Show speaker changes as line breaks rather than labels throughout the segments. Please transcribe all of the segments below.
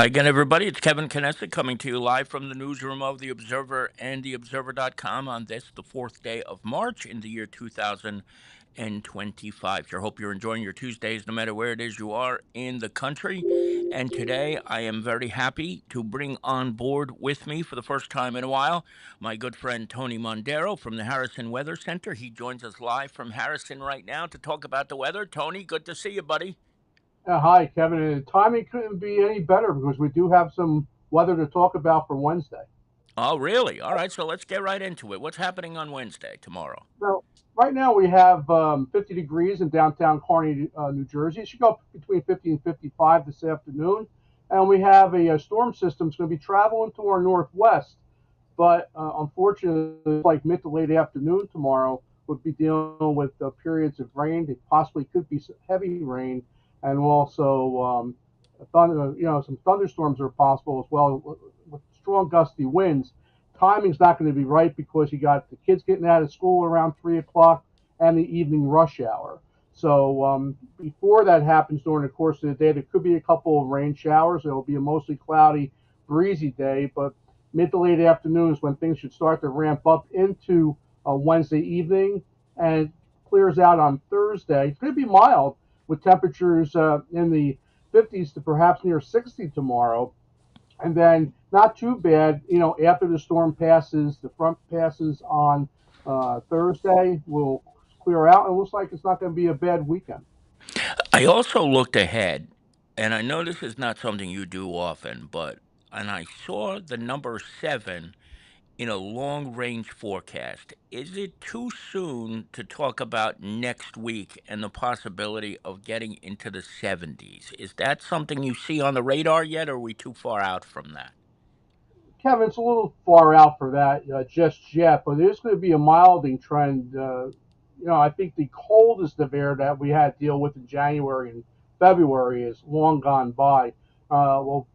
Hi again, everybody. It's Kevin Knesset coming to you live from the newsroom of The Observer and TheObserver.com on this, the fourth day of March in the year 2025. Sure hope you're enjoying your Tuesdays no matter where it is you are in the country. And today I am very happy to bring on board with me for the first time in a while my good friend Tony Mondaro from the Harrison Weather Center. He joins us live from Harrison right now to talk about the weather. Tony, good to see you, buddy.
Hi, Kevin. And timing couldn't be any better because we do have some weather to talk about for Wednesday.
Oh, really? All right, so let's get right into it. What's happening on Wednesday, tomorrow?
So, right now we have 50 degrees in downtown Kearny, New Jersey. It should go up between 50 and 55 this afternoon. And we have a storm system that's going to be traveling to our northwest. But unfortunately, like mid to late afternoon tomorrow, we'll be dealing with periods of rain. It possibly could be some heavy rain, and also thunder. Some thunderstorms are possible as well with strong gusty winds. Timing's not going to be right because you got the kids getting out of school around 3 o'clock and the evening rush hour. So before that happens during the course of the day, there could be a couple of rain showers. It'll be a mostly cloudy, breezy day, but mid to late afternoon is when things should start to ramp up into Wednesday evening and clears out on Thursday. It's going to be mild with temperatures in the 50s to perhaps near 60 tomorrow. And then not too bad, after the storm passes, the front passes on Thursday will clear out. And it looks like it's not going to be a bad weekend.
I also looked ahead, and I know this is not something you do often, and I saw the number 7 in a long range forecast. Is it too soon to talk about next week and the possibility of getting into the 70s? Is that something you see on the radar yet, or are we too far out from that?
Kevin, it's a little far out for that just yet, but there's going to be a milding trend. I think the coldest of air that we had to deal with in January and February is long gone by. We'll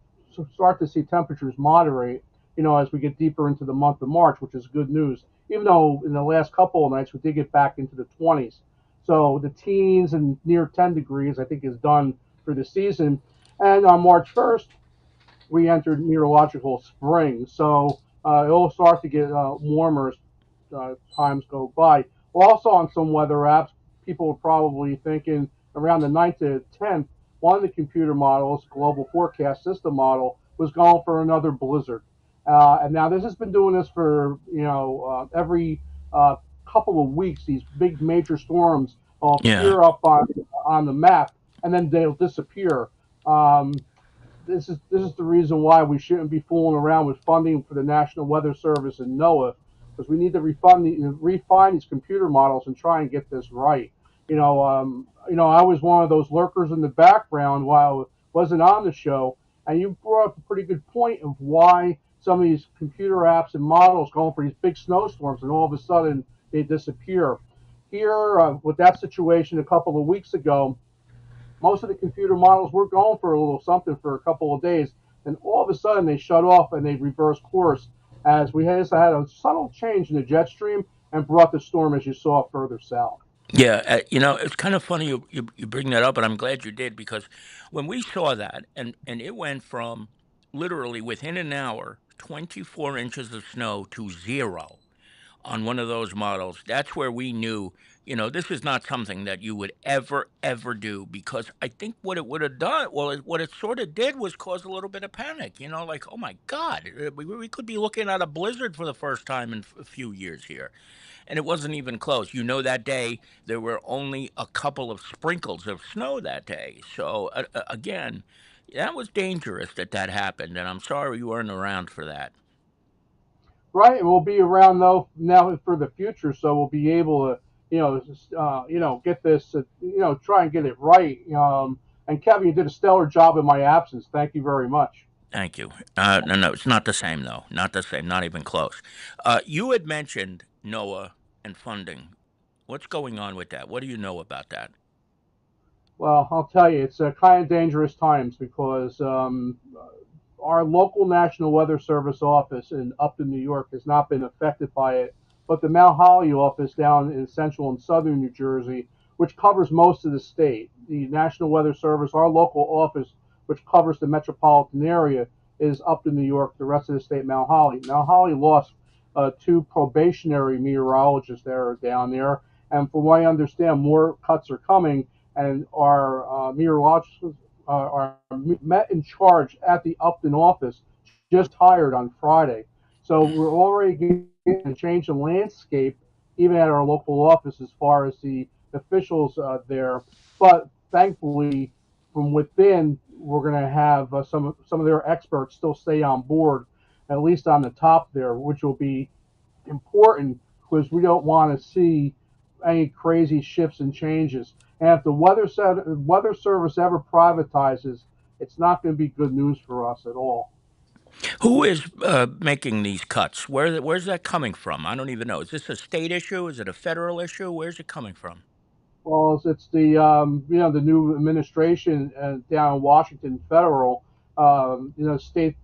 start to see temperatures moderate, as we get deeper into the month of March, which is good news. Even though in the last couple of nights we did get back into the 20s. So the teens and near 10 degrees, I think, is done for the season. And on March 1st, we entered meteorological spring. So it'll start to get warmer as times go by. Well, also on some weather apps, people are probably thinking around the 9th to 10th, one of the computer models, global forecast system model, was going for another blizzard. And now this has been doing this for, every couple of weeks. These big major storms will
Yeah.
appear up on the map and then they'll disappear. Um, this is the reason why we shouldn't be fooling around with funding for the National Weather Service and NOAA, because we need to refine these computer models and try and get this right. I was one of those lurkers in the background while I wasn't on the show, and you brought up a pretty good point of why some of these computer apps and models going for these big snowstorms and all of a sudden they disappear. Here, with that situation a couple of weeks ago, most of the computer models were going for a little something for a couple of days, and all of a sudden they shut off and they reversed course as we had a subtle change in the jet stream and brought the storm, as you saw, further south.
Yeah, it's kind of funny you bring that up, and I'm glad you did because when we saw that, and it went from literally within an hour, 24 inches of snow to zero on one of those models, that's where we knew, this is not something that you would ever do because I think what it would have done, well, what it sort of did was cause a little bit of panic, like, oh my God, we could be looking at a blizzard for the first time in a few years here. And it wasn't even close. That day there were only a couple of sprinkles of snow that day. So again, that was dangerous that happened, and I'm sorry you weren't around for that.
Right, and we'll be around though now for the future, so we'll be able to, get this, try and get it right. And Kevin, you did a stellar job in my absence. Thank you very much.
Thank you. No, it's not the same though. Not the same. Not even close. You had mentioned NOAA and funding. What's going on with that? What do you know about that?
Well, I'll tell you, it's kind of dangerous times because our local National Weather Service office in Upton, New York, has not been affected by it, but the Mount Holly office down in central and southern New Jersey, which covers most of the state, the National Weather Service, our local office which covers the metropolitan area, is up in New York. The rest of the state, Mount Holly. Mount Holly lost two probationary meteorologists that are down there, and from what I understand, more cuts are coming, and our meteorologists are met in charge at the Upton office just hired on Friday. So we're already getting a change in landscape, even at our local office, as far as the officials there. But thankfully, from within, we're going to have some of their experts still stay on board, at least on the top there, which will be important because we don't want to see any crazy shifts and changes. And if the weather service ever privatizes, it's not going to be good news for us at all.
Who is making these cuts? Where's that coming from? I don't even know. Is this a state issue? Is it a federal issue? Where's it coming from?
Well, it's the the new administration down in Washington federal, the state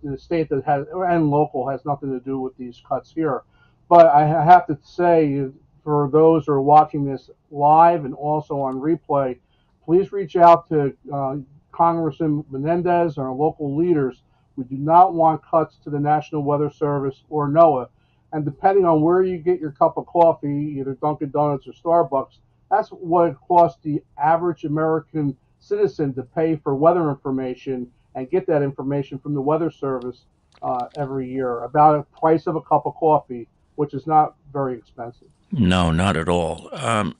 that has and local has nothing to do with these cuts here. But I have to say, for those who are watching this live and also on replay, please reach out to Congressman Menendez and our local leaders. We do not want cuts to the National Weather Service or NOAA. And depending on where you get your cup of coffee, either Dunkin' Donuts or Starbucks, that's what it costs the average American citizen to pay for weather information and get that information from the Weather Service every year about the price of a cup of coffee, which is not very expensive.
No, not at all. I'm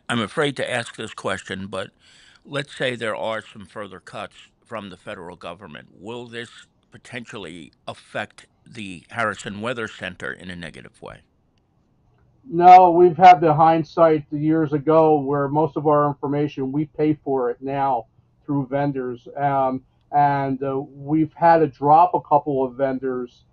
afraid to ask this question, but let's say there are some further cuts from the federal government. Will this potentially affect the Harrison Weather Center in a negative way?
No, we've had the hindsight the years ago where most of our information we pay for it now through vendors, and we've had to drop a couple of vendors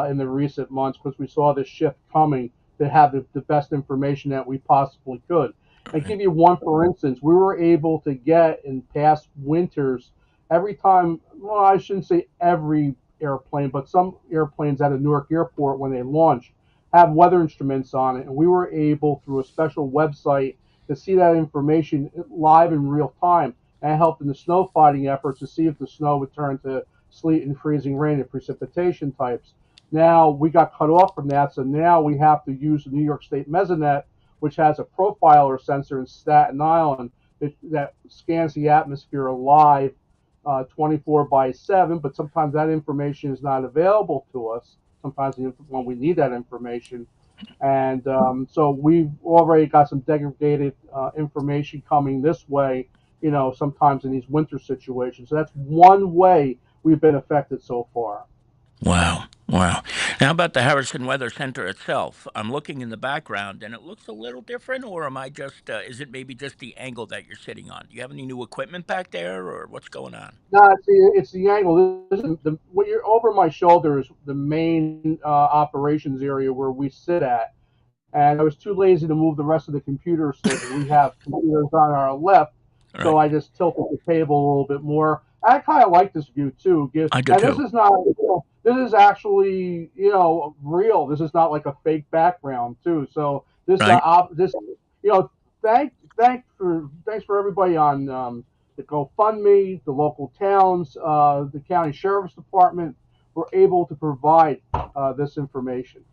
in the recent months because we saw this shift coming to have the best information that we possibly could. And
Right.
give you one for instance, we were able to get in past winters every time. Well, I shouldn't say every airplane, but some airplanes at a Newark airport when they launch have weather instruments on it, and we were able through a special website to see that information live in real time. And it helped in the snow fighting efforts to see if the snow would turn to sleet and freezing rain and precipitation types. Now we got cut off from that, so now we have to use the New York State Mesonet, which has a profiler sensor in Staten Island that scans the atmosphere live 24 by 7, but sometimes that information is not available to us sometimes when we need that information. And so we've already got some degraded information coming this way, sometimes in these winter situations. So that's one way we've been affected so far.
Wow. Wow. Now, about the Harrison Weather Center itself, I'm looking in the background and it looks a little different, or am I just, is it maybe just the angle that you're sitting on? Do you have any new equipment back there, or what's going on?
No, it's the angle. This is what you're over my shoulder is the main operations area where we sit at. And I was too lazy to move the rest of the computers so that we have computers on our left.
All
So
right.
I just tilted the table a little bit more. I kind of like this view too.
I do
And this
too.
is not, this is actually, real. This is not like a fake background too. So
Right.
this, you know, thanks for everybody on the GoFundMe, the local towns, the county sheriff's department were able to provide this information.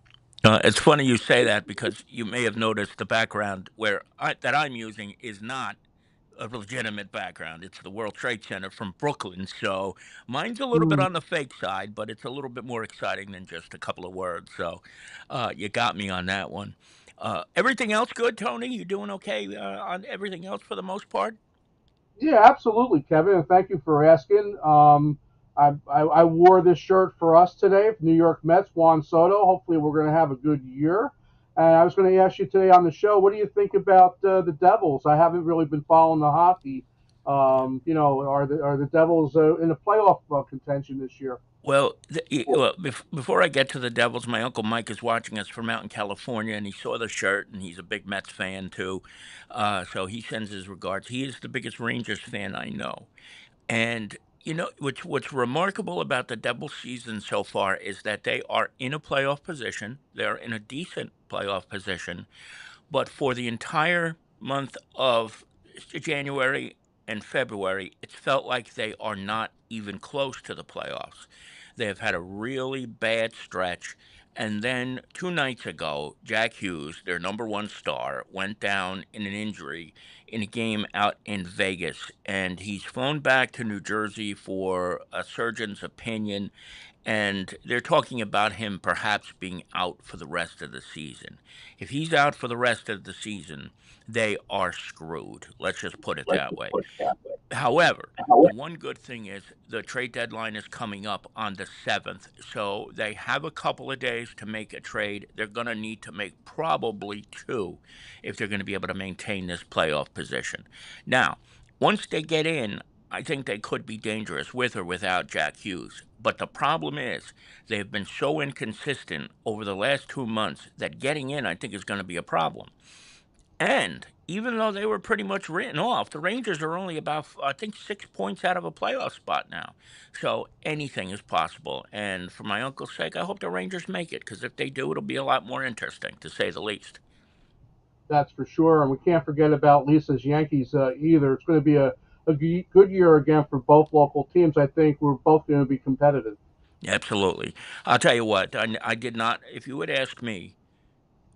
It's funny you say that because you may have noticed the background that I'm using is not a legitimate background. It's the World Trade Center from Brooklyn. So mine's a little bit
Mm.
on the fake side, but it's a little bit more exciting than just a couple of words. So you got me on that one. Everything else good, Tony? You doing okay on everything else for the most part?
Yeah, absolutely, Kevin, and thank you for asking. I wore this shirt for us today, New York Mets, Juan Soto. Hopefully, we're going to have a good year. And I was going to ask you today on the show, what do you think about the Devils? I haven't really been following the hockey. Are the Devils in a playoff contention this year?
Well, before I get to the Devils, my uncle Mike is watching us from out in California, and he saw the shirt, and he's a big Mets fan too. So he sends his regards. He is the biggest Rangers fan I know. And what's remarkable about the Devils season so far is that they are in a playoff position. They're in a decent playoff position, but for the entire month of January and February, it's felt like they are not even close to the playoffs. They have had a really bad stretch. And then 2 nights ago, Jack Hughes, their number one star, went down in an injury in a game out in Vegas. And he's flown back to New Jersey for a surgeon's opinion. And they're talking about him perhaps being out for the rest of the season. If he's out for the rest of the season, they are screwed. Let's just put it that way. However, the one good thing is the trade deadline is coming up on the 7th, so they have a couple of days to make a trade. They're going to need to make probably two if they're going to be able to maintain this playoff position. Now, once they get in, I think they could be dangerous with or without Jack Hughes. But the problem is they've been so inconsistent over the last 2 months that getting in, I think, is going to be a problem. And even though they were pretty much written off, the Rangers are only about, I think, 6 points out of a playoff spot now. So anything is possible. And for my uncle's sake, I hope the Rangers make it, because if they do, it'll be a lot more interesting, to say the least.
That's for sure. And we can't forget about Lisa's Yankees either. It's going to be a good year again for both local teams. I think we're both going to be competitive.
Absolutely. I'll tell you what, I did not, if you had asked me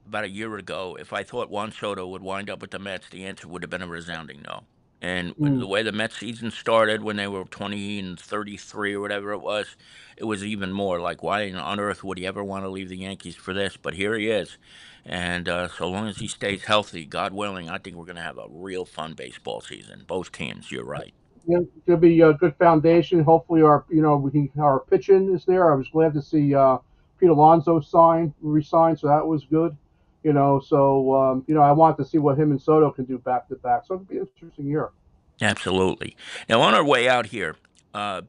about a year ago, if I thought Juan Soto would wind up with the Mets, the answer would have been a resounding no. And the
Mm.
way the Mets season started when they were 20 and 33 or whatever it was even more like, why on earth would he ever want to leave the Yankees for this? But here he is. And so long as he stays healthy, God willing, I think we're going to have a real fun baseball season. Both teams, you're right.
Yeah, it'll be a good foundation. Hopefully, our pitching is there. I was glad to see Pete Alonso resign, so that was good. I want to see what him and Soto can do back to back. So it'll be an interesting year.
Absolutely. Now, on our way out here,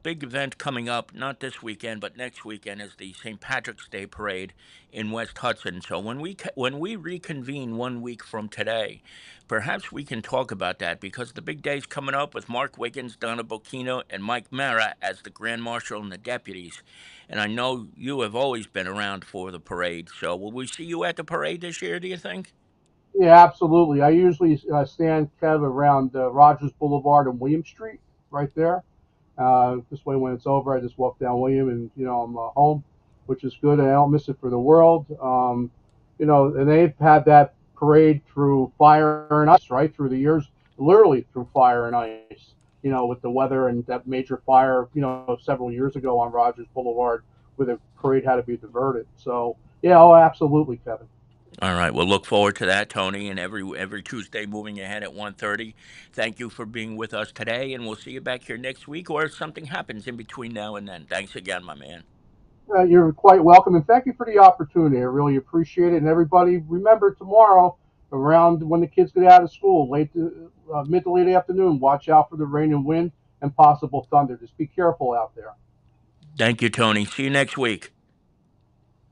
big event coming up, not this weekend, but next weekend, is the St. Patrick's Day Parade in West Hudson. So when we reconvene 1 week from today, perhaps we can talk about that, because the big day's coming up with Mark Wiggins, Donna Bocchino, and Mike Mara as the Grand Marshal and the deputies. And I know you have always been around for the parade. So will we see you at the parade this year, do you think?
Yeah, absolutely. I usually stand kind of around Rogers Boulevard and William Street, right there. This way, when it's over, I just walk down William, and I'm home, which is good, and I don't miss it for the world. And they've had that parade through fire and ice, right, through the years, literally through fire and ice. With the weather and that major fire, several years ago on Rogers Boulevard, where the parade had to be diverted. So, yeah, oh, absolutely, Kevin.
All right. We'll look forward to that, Tony, and every Tuesday moving ahead at 1:30. Thank you for being with us today, and we'll see you back here next week, or if something happens in between now and then. Thanks again, my man.
You're quite welcome, and thank you for the opportunity. I really appreciate it. And everybody, remember tomorrow, around when the kids get out of school, mid to late afternoon, watch out for the rain and wind and possible thunder. Just be careful out there.
Thank you, Tony. See you next week.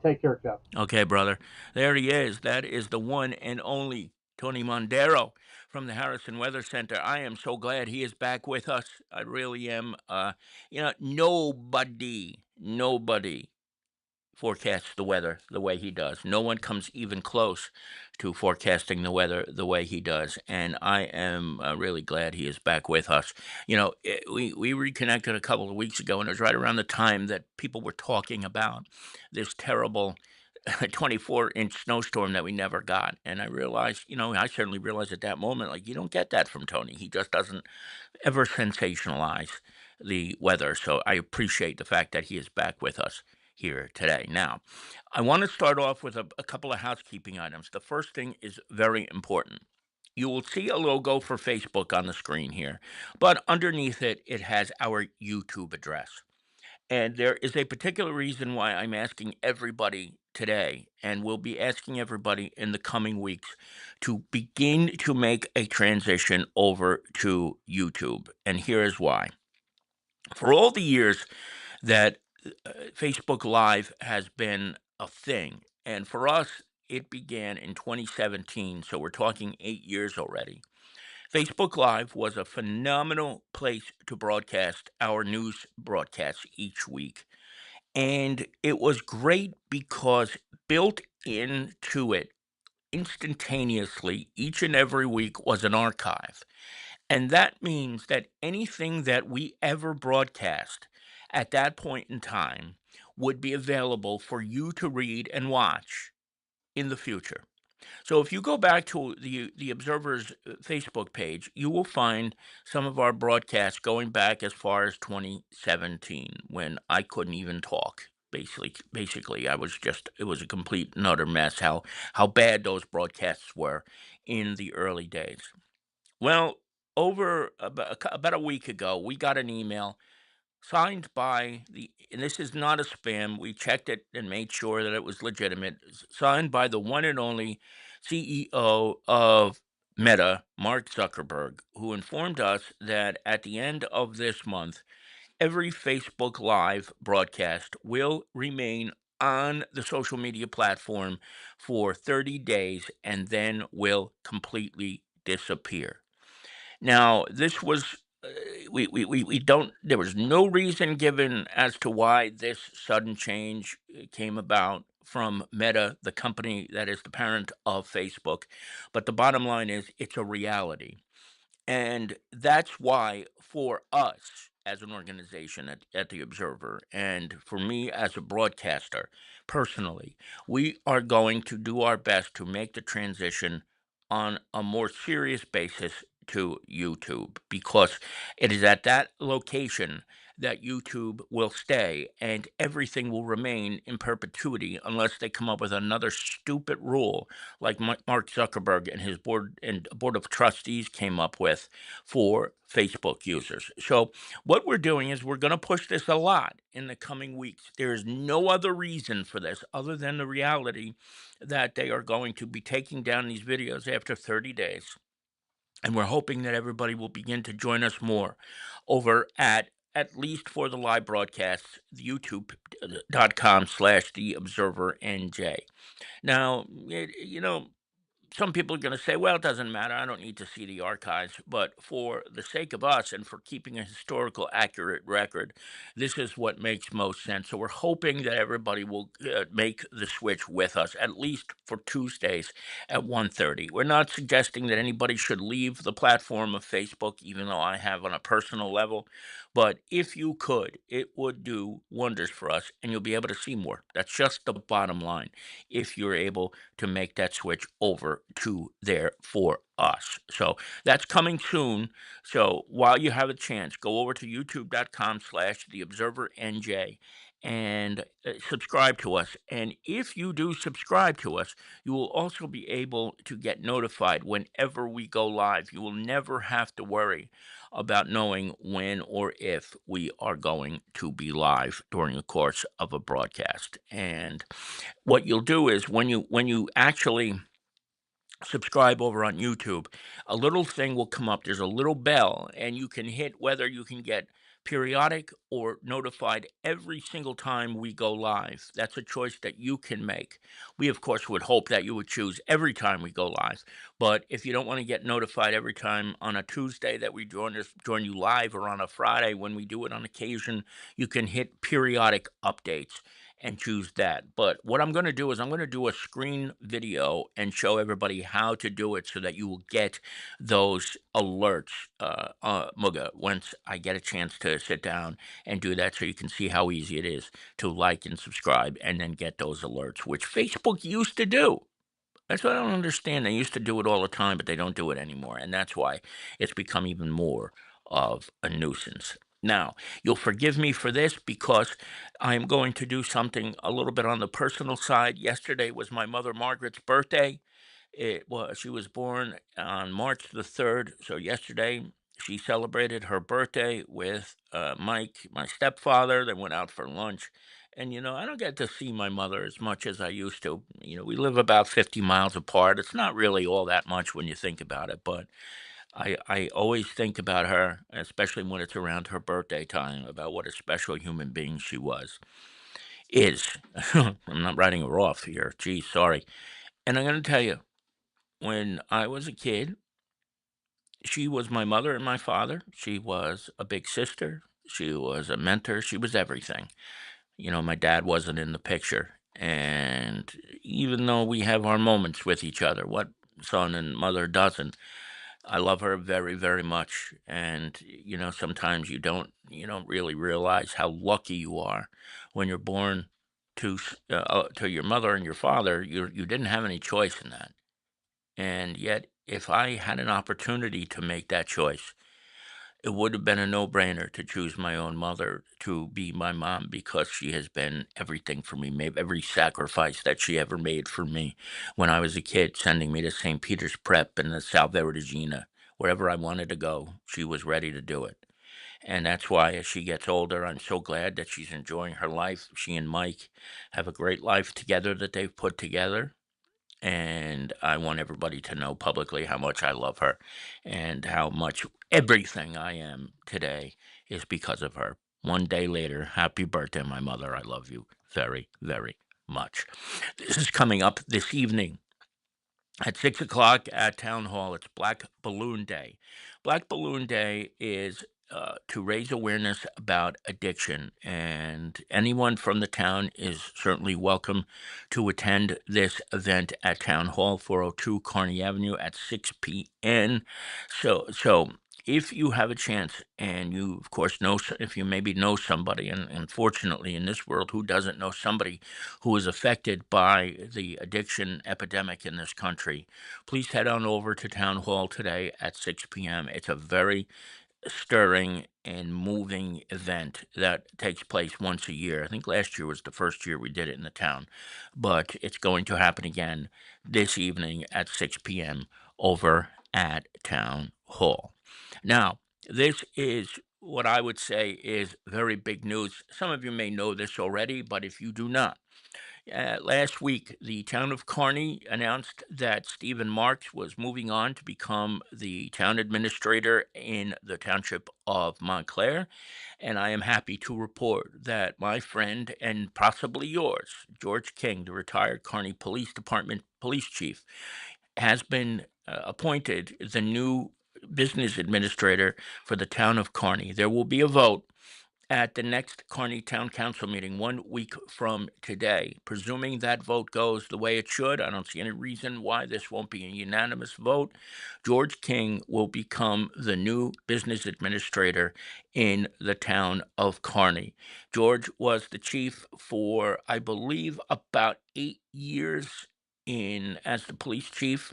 Take care, Kev.
Okay, brother. There he is. That is the one and only Tony Mondaro from the Harrison Weather Center. I am so glad he is back with us. I really am. Nobody forecasts the weather the way he does. No one comes even close to forecasting the weather the way he does, and I am really glad he is back with us. We reconnected a couple of weeks ago, and it was right around the time that people were talking about this terrible 24-inch snowstorm that we never got. And I realized, I certainly realized at that moment, like, you don't get that from Tony. He just doesn't ever sensationalize the weather. So I appreciate the fact that he is back with us here today. Now, I want to start off with a couple of housekeeping items. The first thing is very important. You will see a logo for Facebook on the screen here, but underneath it, it has our YouTube address. And there is a particular reason why I'm asking everybody today, and we'll be asking everybody in the coming weeks, to begin to make a transition over to YouTube. And here is why. For all the years that Facebook Live has been a thing, and for us, it began in 2017, so we're talking 8 years already. Facebook Live was a phenomenal place to broadcast our news broadcasts each week. And it was great because built into it instantaneously each and every week was an archive. And that means that anything that we ever broadcast at that point in time would be available for you to read and watch in the future. So if you go back to the Observer's Facebook page, you will find some of our broadcasts going back as far as 2017 when I couldn't even talk. Basically, I was just it was a complete and utter mess how bad those broadcasts were in the early days. Well, over about a week ago, we got an email signed by and this is not a spam. We checked it and made sure that it was legitimate. Signed by the one and only CEO of Meta, Mark Zuckerberg, who informed us that at the end of this month, every Facebook Live broadcast will remain on the social media platform for 30 days and then will completely disappear. Now, this was we don't there was no reason given as to why this sudden change came about from Meta, the company that is the parent of Facebook. But the bottom line is it's a reality. And that's why, for us as an organization at the Observer, and for me as a broadcaster personally, we are going to do our best to make the transition on a more serious basis to YouTube because it is at that location that YouTube will stay and everything will remain in perpetuity unless they come up with another stupid rule like Mark Zuckerberg and his board of trustees came up with for Facebook users. So what we're doing is we're going to push this a lot in the coming weeks. There is no other reason for this other than the reality that they are going to be taking down these videos after 30 days. And we're hoping that everybody will begin to join us more over at least for the live broadcasts, youtube.com/slash the observer NJ. Now, some people are going to say, well, it doesn't matter. I don't need to see the archives. But for the sake of us and for keeping a historical accurate record, this is what makes most sense. So we're hoping that everybody will make the switch with us, at least for Tuesdays at 1:30. We're not suggesting that anybody should leave the platform of Facebook, even though I have on a personal level. But if you could, it would do wonders for us and you'll be able to see more. That's just the bottom line. If you're able to make that switch over to there for us. So that's coming soon. So while you have a chance, go over to youtube.com/slash the observer NJ and subscribe to us. And if you do subscribe to us, you will also be able to get notified whenever we go live. You will never have to worry about knowing when or if we are going to be live during the course of a broadcast. And what you'll do is when you actually subscribe over on YouTube, a little thing will come up. There's a little bell, and you can hit whether you can get periodic or notified every single time we go live. That's a choice that you can make. We, of course, would hope that you would choose every time we go live. But if you don't want to get notified every time on a Tuesday that we join you live or on a Friday when we do it on occasion, you can hit periodic updates and choose that. But what I'm going to do is I'm going to do a screen video and show everybody how to do it so that you will get those alerts, Muga, once I get a chance to sit down and do that so you can see how easy it is to like and subscribe and then get those alerts, which Facebook used to do. That's what I don't understand. They used to do it all the time, but they don't do it anymore. And that's why it's become even more of a nuisance. Now, you'll forgive me for this because I am going to do something a little bit on the personal side. Yesterday was my mother Margaret's birthday. She was born on March the 3rd. So yesterday she celebrated her birthday with Mike, my stepfather. They went out for lunch. And, I don't get to see my mother as much as I used to. We live about 50 miles apart. It's not really all that much when you think about it, but I always think about her, especially when it's around her birthday time, about what a special human being she is. I'm not writing her off here. Gee, sorry. And I'm going to tell you, when I was a kid, she was my mother and my father. She was a big sister. She was a mentor. She was everything. My dad wasn't in the picture. And even though we have our moments with each other, what son and mother doesn't? I love her very, very much, and sometimes you don't really realize how lucky you are when you're born to your mother and your father. You didn't have any choice in that, and yet if I had an opportunity to make that choice, it would have been a no-brainer to choose my own mother to be my mom because she has been everything for me, made every sacrifice that she ever made for me when I was a kid, sending me to St. Peter's Prep and the Salve Regina. Wherever I wanted to go, she was ready to do it. And that's why as she gets older, I'm so glad that she's enjoying her life. She and Mike have a great life together that they've put together, and I want everybody to know publicly how much I love her and how much everything I am today is because of her. One day later, happy birthday, my mother. I love you very, very much. This is coming up this evening at 6 o'clock at Town Hall. It's Black Balloon Day. Black Balloon Day is to raise awareness about addiction, and anyone from the town is certainly welcome to attend this event at Town Hall, 402 Kearny Avenue at 6 p.m. So if you have a chance, and you, of course, if you maybe know somebody, and unfortunately in this world, who doesn't know somebody who is affected by the addiction epidemic in this country, please head on over to Town Hall today at 6 p.m. It's a very stirring and moving event that takes place once a year. I think last year was the first year we did it in the town, but it's going to happen again this evening at 6 p.m. over at Town Hall. Now, this is what I would say is very big news. Some of you may know this already, but if you do not, last week, the town of Kearny announced that Stephen Marks was moving on to become the town administrator in the township of Montclair. And I am happy to report that my friend and possibly yours, George King, the retired Kearny Police Department police chief, has been appointed the new business administrator for the town of Kearny. There will be a vote at the next Kearny Town Council meeting 1 week from today. Presuming that vote goes the way it should, I don't see any reason why this won't be a unanimous vote. George King will become the new business administrator in the town of Kearny. George was the chief for, I believe, about 8 years in as the police chief.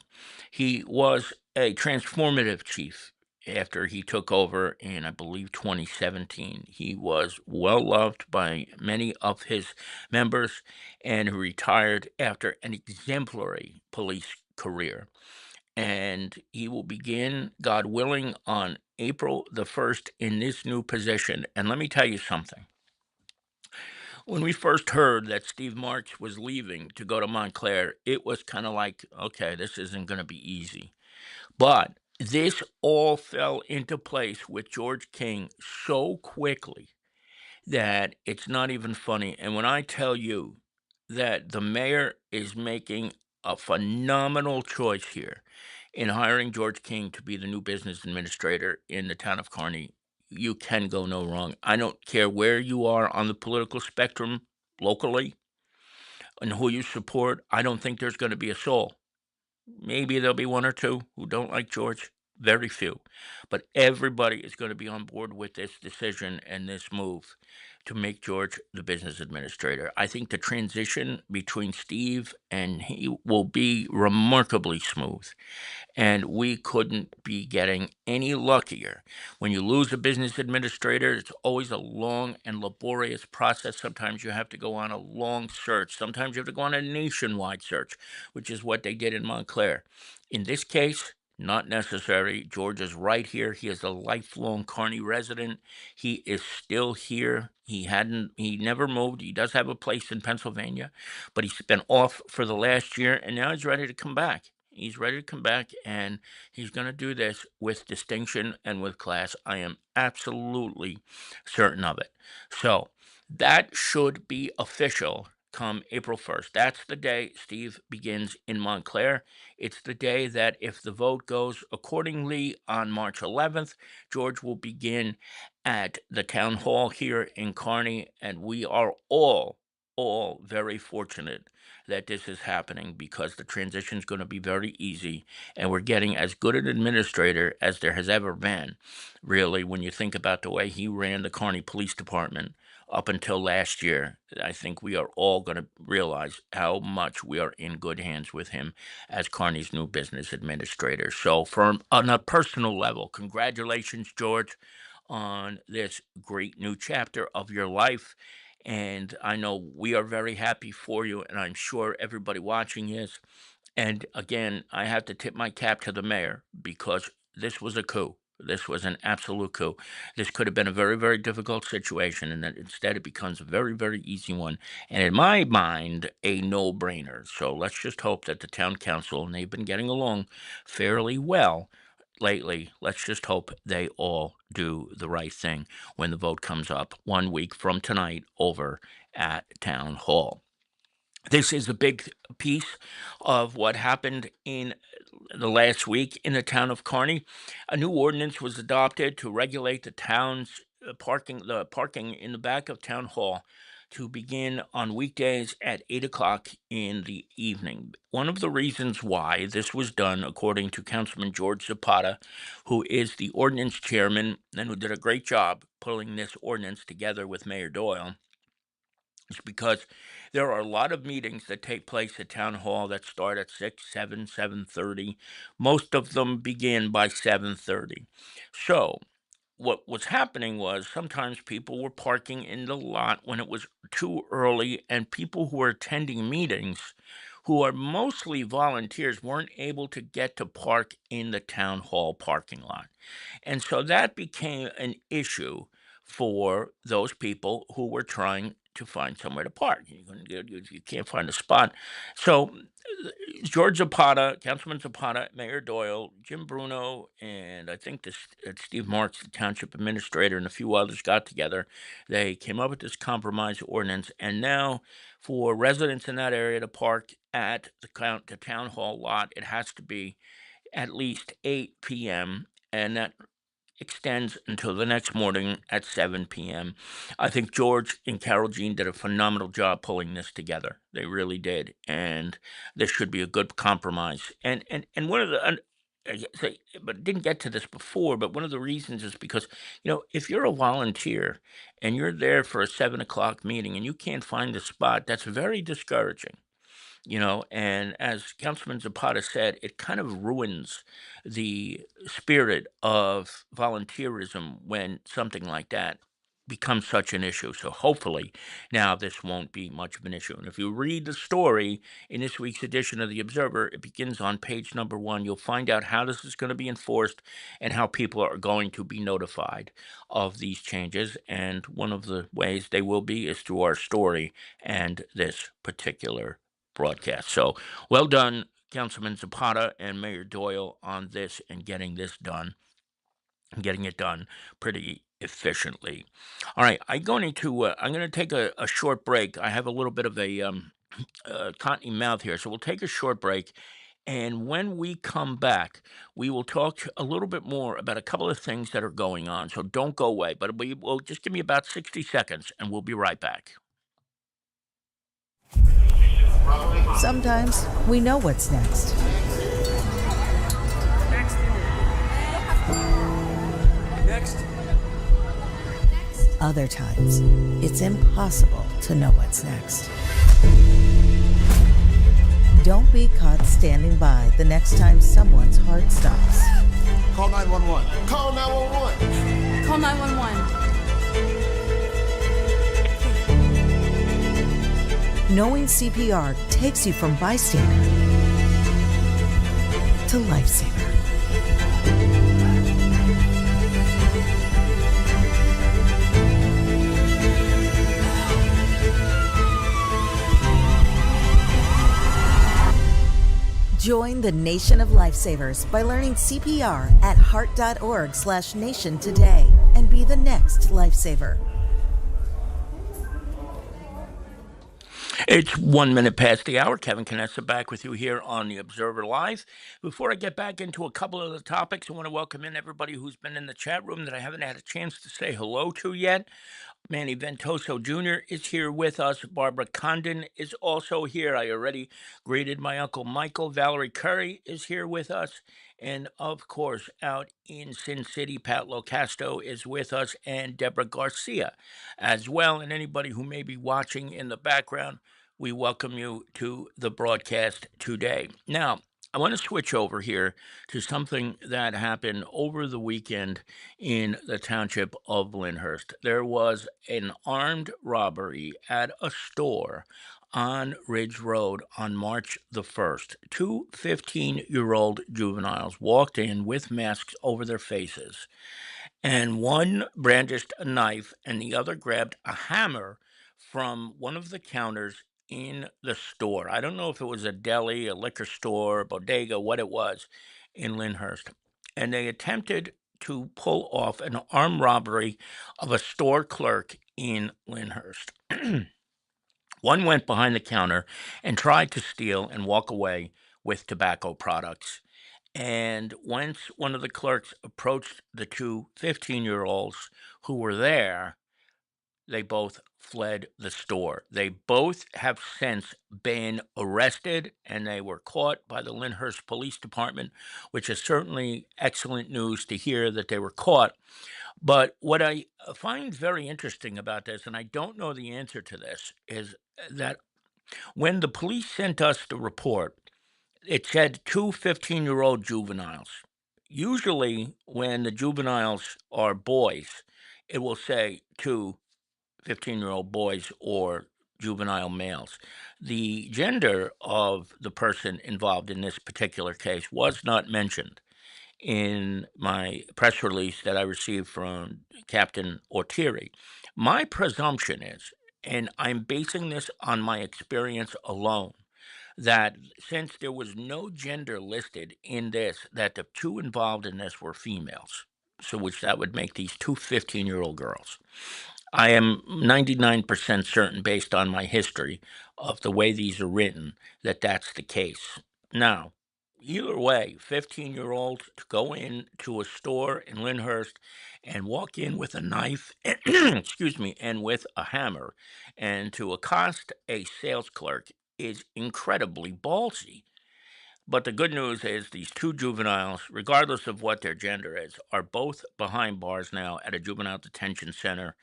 He was a transformative chief after he took over in, I believe, 2017. He was well loved by many of his members and retired after an exemplary police career. And he will begin, God willing, on April the 1st in this new position. And let me tell you something. When we first heard that Steve Marks was leaving to go to Montclair, it was kind of like, okay, this isn't going to be easy. But this all fell into place with George King so quickly that it's not even funny. And when I tell you that the mayor is making a phenomenal choice here in hiring George King to be the new business administrator in the town of Kearny, you can go no wrong. I don't care where you are on the political spectrum locally and who you support. I don't think there's going to be a soul. Maybe there'll be one or two who don't like George, very few. But everybody is going to be on board with this decision and this move to make George the business administrator. I think the transition between Steve and he will be remarkably smooth, and we couldn't be getting any luckier. When you lose a business administrator, it's always a long and laborious process. Sometimes you have to go on a long search. Sometimes you have to go on a nationwide search, which is what they did in Montclair. In this case, not necessary. George is right here. He is a lifelong Kearny resident. He is still here. He never moved. He does have a place in Pennsylvania, but he's been off for the last year, and now he's ready to come back. He's ready to come back, and he's going to do this with distinction and with class. I am absolutely certain of it. So that should be official come April 1st. That's the day Steve begins in Montclair. It's the day that, if the vote goes accordingly on March 11th, George will begin at the town hall here in Kearny, and we are all all very fortunate that this is happening because the transition is going to be very easy, and we're getting as good an administrator as there has ever been, really, when you think about the way he ran the Kearny Police Department up until last year. I think we are all going to realize how much we are in good hands with him as Kearny's new business administrator. So, on a personal level, congratulations, George, on this great new chapter of your life. And I know we are very happy for you, and I'm sure everybody watching is. And again, I have to tip my cap to the mayor because this was a coup. This was an absolute coup. This could have been a very, very difficult situation, and that instead it becomes a very, very easy one. And in my mind, a no brainer. So let's just hope that the town council, and they've been getting along fairly well lately, let's just hope they all do the right thing when the vote comes up 1 week from tonight over at Town Hall. This is a big piece of what happened in the last week in the town of Kearny. A new ordinance was adopted to regulate the town's parking in the back of Town Hall to begin on weekdays at 8 o'clock in the evening. One of the reasons why this was done, according to Councilman George Zapata, who is the ordinance chairman and who did a great job pulling this ordinance together with Mayor Doyle, is because there are a lot of meetings that take place at town hall that start at 6, 7, 7:30. Most of them begin by 7:30. So what was happening was sometimes people were parking in the lot when it was too early, and people who were attending meetings, who are mostly volunteers, weren't able to get to park in the town hall parking lot. And so that became an issue for those people who were trying to find somewhere to park. You can't find a spot. So George Zapata, Councilman Zapata, Mayor Doyle, Jim Bruno, and I think Steve Marks, the township administrator, and a few others got together. They came up with this compromise ordinance, and now for residents in that area to park at the town hall lot, it has to be at least 8 p.m. and that extends until the next morning at 7 p.m. I think George and Carol Jean did a phenomenal job pulling this together. They really did, and this should be a good compromise. And one of the but didn't get to this before, but one of the reasons is because, if you're a volunteer and you're there for a 7 o'clock meeting and you can't find a spot, that's very discouraging. And as Councilman Zapata said, it kind of ruins the spirit of volunteerism when something like that becomes such an issue. So hopefully now this won't be much of an issue. And if you read the story in this week's edition of The Observer, it begins on page number 1. You'll find out how this is going to be enforced and how people are going to be notified of these changes. And one of the ways they will be is through our story and this particular broadcast. So well done, Councilman Zapata and Mayor Doyle, on this and getting this done, getting it done pretty efficiently. All right, I'm going to take a short break. I have a little bit of a cotton mouth here, so we'll take a short break. And when we come back, we will talk a little bit more about a couple of things that are going on. So don't go away, but we will just give me about 60 seconds and we'll be right back.
Sometimes we know what's next.
Next.
Other times, it's impossible to know what's next. Don't be caught standing by the next time someone's heart stops.
Call 911. Call 911.
Call 911.
Knowing CPR takes you from bystander to lifesaver. Join the Nation of Lifesavers by learning CPR at heart.org/nation today and be the next lifesaver.
It's 1 minute past the hour. Kevin Canessa back with you here on The Observer Live. Before I get back into a couple of the topics, I want to welcome in everybody who's been in the chat room that I haven't had a chance to say hello to yet. Manny Ventoso Jr. is here with us. Barbara Condon is also here. I already greeted my Uncle Michael. Valerie Curry is here with us. And of course, out in Sin City, Pat Locasto is with us, and Deborah Garcia as well. And anybody who may be watching in the background, we welcome you to the broadcast today. Now, I want to switch over here to something that happened over the weekend in the township of Lyndhurst. There was an armed robbery at a store on Ridge Road on March the 1st. Two 15-year-old juveniles walked in with masks over their faces, and one brandished a knife and the other grabbed a hammer from one of the counters in the store. I don't know if it was a deli, a liquor store, a bodega, what it was in Lyndhurst. And they attempted to pull off an armed robbery of a store clerk in Lyndhurst. One went behind the counter and tried to steal and walk away with tobacco products. And once one of the clerks approached the two 15-year-olds who were there, they both fled the store. They both have since been arrested, and they were caught by the Lyndhurst Police Department, which is certainly excellent news to hear that they were caught. But what I find very interesting about this, and I don't know the answer to this, is that when the police sent us the report, it said two 15-year-old juveniles. Usually, when the juveniles are boys, it will say two 15-year-old boys or juvenile males. The gender of the person involved in this particular case was not mentioned in my press release that I received from Captain Ortieri. My presumption is, and I'm basing this on my experience alone, that since there was no gender listed in this, that the two involved in this were females. So which that would make these two 15-year-old girls. I am 99% certain, based on my history of the way these are written, that that's the case. Now, either way, 15-year-olds to go into a store in Lyndhurst and walk in with a knife, excuse me, and with a hammer, and to accost a sales clerk is incredibly ballsy. But the good news is these two juveniles, regardless of what their gender is, are both behind bars now at a juvenile detention center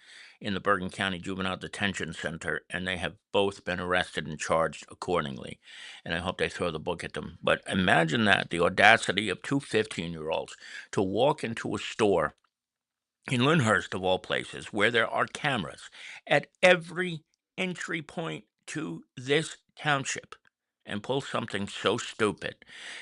in the Bergen County Juvenile Detention Center, and they have both been arrested and charged accordingly. And I hope they throw the book at them. But imagine that, the audacity of two 15-year-olds to walk into a store in Lyndhurst, of all places, where there are cameras at every entry point to this township, and pull something so stupid.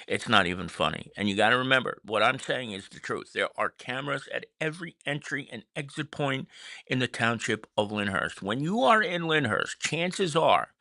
It's not even funny. And you got to remember, what I'm saying is the truth. There are cameras at every entry and exit point in the township of Lyndhurst. When you are in Lyndhurst, chances are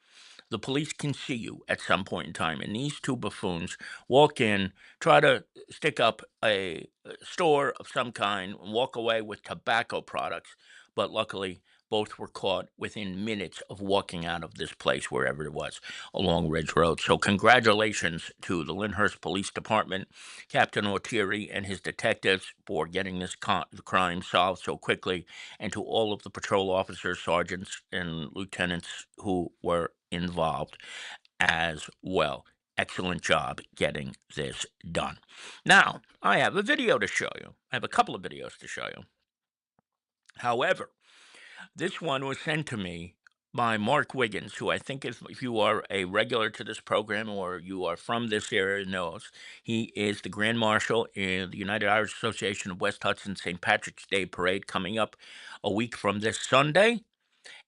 the police can see you at some point in time. And these two buffoons walk in, try to stick up a store of some kind, and walk away with tobacco products. But luckily, both were caught within minutes of walking out of this place, wherever it was, along Ridge Road. So congratulations to the Lyndhurst Police Department, Captain Ortieri and his detectives, for getting this crime solved so quickly, and to all of the patrol officers, sergeants, and lieutenants who were involved as well. Excellent job getting this done. Now, I have a video to show you. I have a couple of videos to show you. However, this one was sent to me by Mark Wiggins, who I think if you are a regular to this program or you are from this area knows, he is the Grand Marshal in the United Irish Association of West Hudson St. Patrick's Day Parade coming up a week from this Sunday.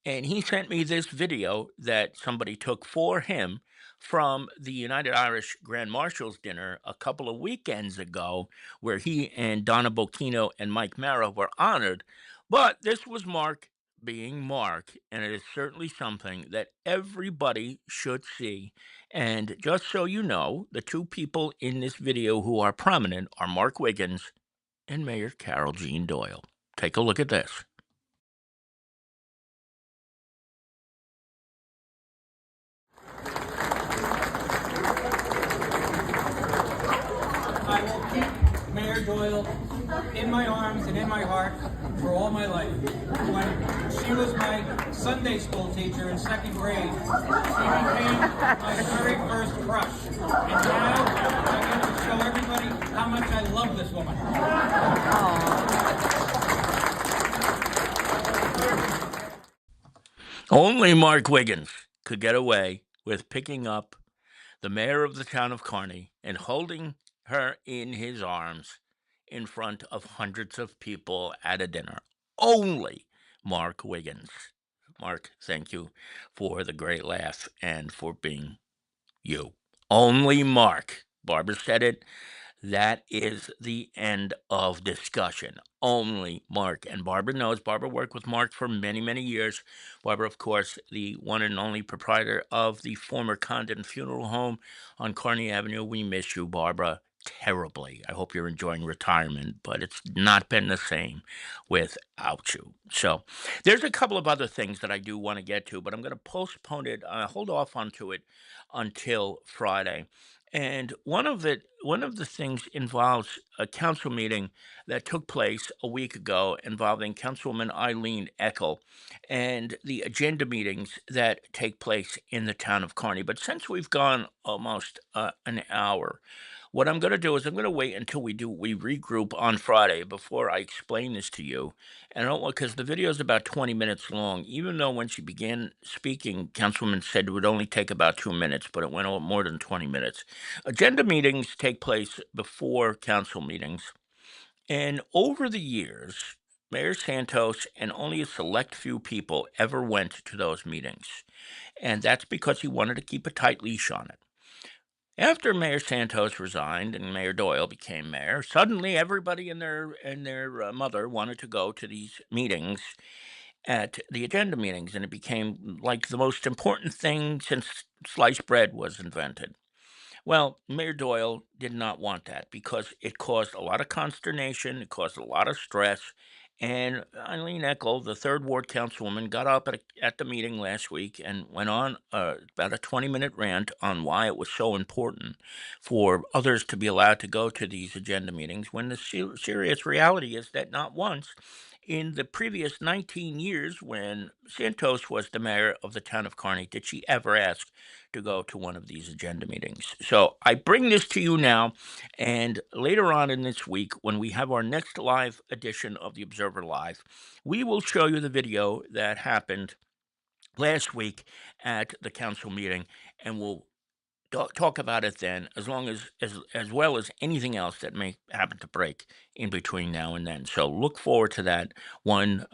And he sent me this video that somebody took for him from the United Irish Grand Marshal's dinner a couple of weekends ago, where he and Donna Bocchino and Mike Mara were honored. But this was Mark being Mark, and it is certainly something that everybody should see. And just so you know, the two people in this video who are prominent are Mark Wiggins and Mayor Carol Jean Doyle. Take a look at this.
I will keep Mayor Doyle in my arms and in my heart for all my life. When she She was my Sunday school teacher in second grade. She became my very first crush. And now I get to show everybody how much I love this woman.
Only Mark Wiggins could get away with picking up the mayor of the town of Kearny and holding her in his arms in front of hundreds of people at a dinner. Only Mark Wiggins. Mark, thank you for the great laugh and for being you. Only Mark. Barbara said it. That is the end of discussion. Only Mark. And Barbara knows. Barbara worked with Mark for many, many years. Barbara, of course, the one and only proprietor of the former Condon Funeral Home on Kearny Avenue. We miss you, Barbara, terribly. I hope you're enjoying retirement, but it's not been the same without you. So there's a couple of other things that I do want to get to, but I'm going to postpone it, hold off onto it until Friday. And one of the things involves a council meeting that took place a week ago involving Councilwoman Eileen Eckel and the agenda meetings that take place in the town of Kearny. But since we've gone almost an hour, what I'm going to do is I'm going to wait until we regroup on Friday before I explain this to you. And I don't want, because the video is about 20 minutes long, even though when she began speaking, Councilwoman said it would only take about 2 minutes, but it went on more than 20 minutes. Agenda meetings take place before council meetings. And over the years, Mayor Santos and only a select few people ever went to those meetings. And that's because he wanted to keep a tight leash on it. After Mayor Santos resigned and Mayor Doyle became mayor, suddenly everybody and their mother wanted to go to these meetings, at the agenda meetings, and it became like the most important thing since sliced bread was invented. Well, Mayor Doyle did not want that because it caused a lot of consternation, it caused a lot of stress. And Eileen Eckel, the third ward councilwoman, got up at the meeting last week and went on about a 20-minute rant on why it was so important for others to be allowed to go to these agenda meetings, when the serious reality is that not once in the previous 19 years when Santos was the mayor of the town of Kearny did she ever ask to go to one of these agenda meetings. So I bring this to you now, and later on in this week, when we have our next live edition of the Observer Live, we will show you the video that happened last week at the council meeting, and we'll talk about it then, as long as well as anything else that may happen to break in between now and then. So look forward to that one.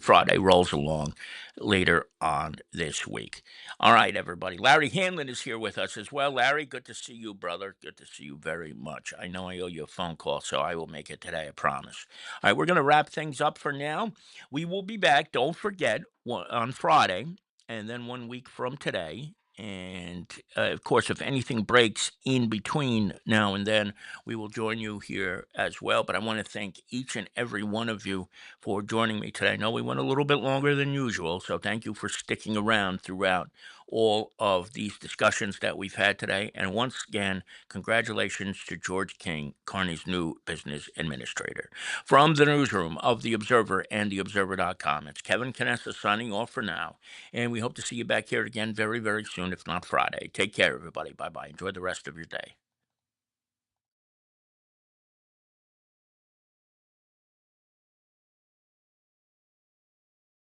Friday rolls along later on this week. All right, everybody. Larry Hanlon is here with us as well. Larry, good to see you, brother. Good to see you very much. I know I owe you a phone call, so I will make it today, I promise. All right, we're going to wrap things up for now. We will be back, don't forget, on Friday, and then 1 week from today. And of course, if anything breaks in between now and then, we will join you here as well. But I want to thank each and every one of you for joining me today. I know we went a little bit longer than usual, so thank you for sticking around throughout all of these discussions that we've had today. And once again, congratulations to George King, Kearny's new business administrator. From the newsroom of The Observer and TheObserver.com, it's Kevin Canessa signing off for now. And we hope to see you back here again very, very soon, if not Friday. Take care, everybody. Bye-bye. Enjoy the rest of your day.